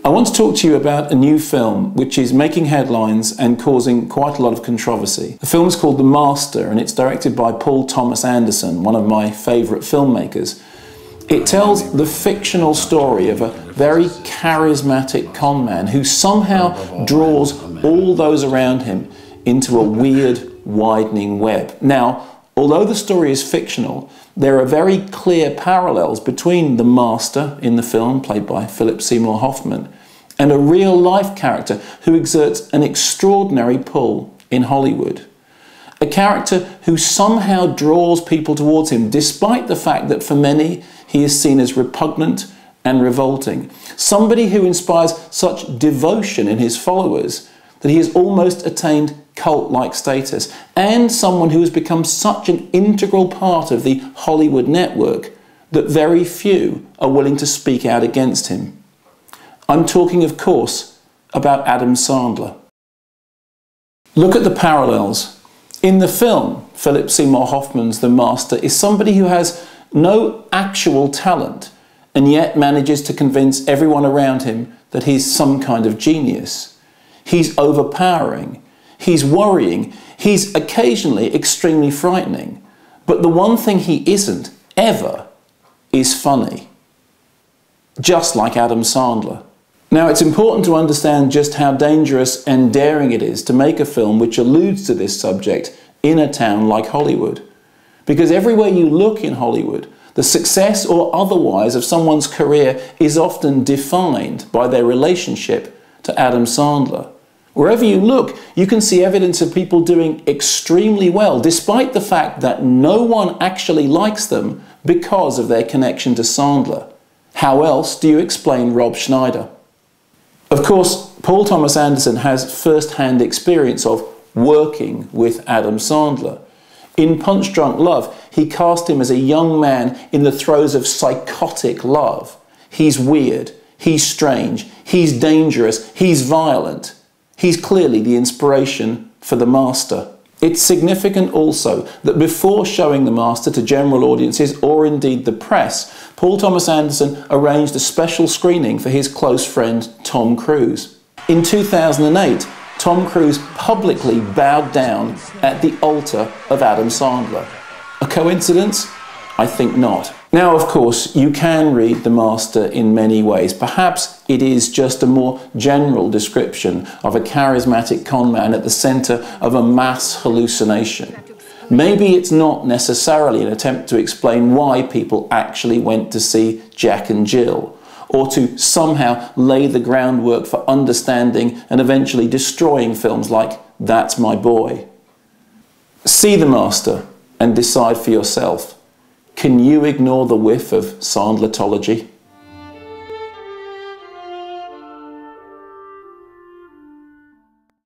I want to talk to you about a new film which is making headlines and causing quite a lot of controversy. The film is called The Master and it's directed by Paul Thomas Anderson, one of my favourite filmmakers. It tells the fictional story of a very charismatic conman who somehow draws all those around him into a weird, widening web. Now, although the story is fictional, there are very clear parallels between the Master in the film, played by Philip Seymour Hoffman, and a real-life character who exerts an extraordinary pull in Hollywood. A character who somehow draws people towards him, despite the fact that for many he is seen as repugnant and revolting. Somebody who inspires such devotion in his followers that he has almost attained cult-like status, and someone who has become such an integral part of the Hollywood network that very few are willing to speak out against him. I'm talking, of course, about Adam Sandler. Look at the parallels. In the film, Philip Seymour Hoffman's The Master is somebody who has no actual talent and yet manages to convince everyone around him that he's some kind of genius. He's overpowering. He's worrying, he's occasionally extremely frightening, but the one thing he isn't, ever, is funny. Just like Adam Sandler. Now, it's important to understand just how dangerous and daring it is to make a film which alludes to this subject in a town like Hollywood. Because everywhere you look in Hollywood, the success or otherwise of someone's career is often defined by their relationship to Adam Sandler. Wherever you look, you can see evidence of people doing extremely well, despite the fact that no one actually likes them because of their connection to Sandler. How else do you explain Rob Schneider? Of course, Paul Thomas Anderson has first-hand experience of working with Adam Sandler. In Punch Drunk Love, he cast him as a young man in the throes of psychotic love. He's weird, he's strange, he's dangerous, he's violent. He's clearly the inspiration for The Master. It's significant also that before showing The Master to general audiences or indeed the press, Paul Thomas Anderson arranged a special screening for his close friend Tom Cruise. In 2008, Tom Cruise publicly bowed down at the altar of Adam Sandler. A coincidence? I think not. Now, of course, you can read The Master in many ways. Perhaps it is just a more general description of a charismatic conman at the centre of a mass hallucination. Maybe it's not necessarily an attempt to explain why people actually went to see Jack and Jill, or to somehow lay the groundwork for understanding and eventually destroying films like That's My Boy. See The Master and decide for yourself. Can you ignore the whiff of Sandlertology?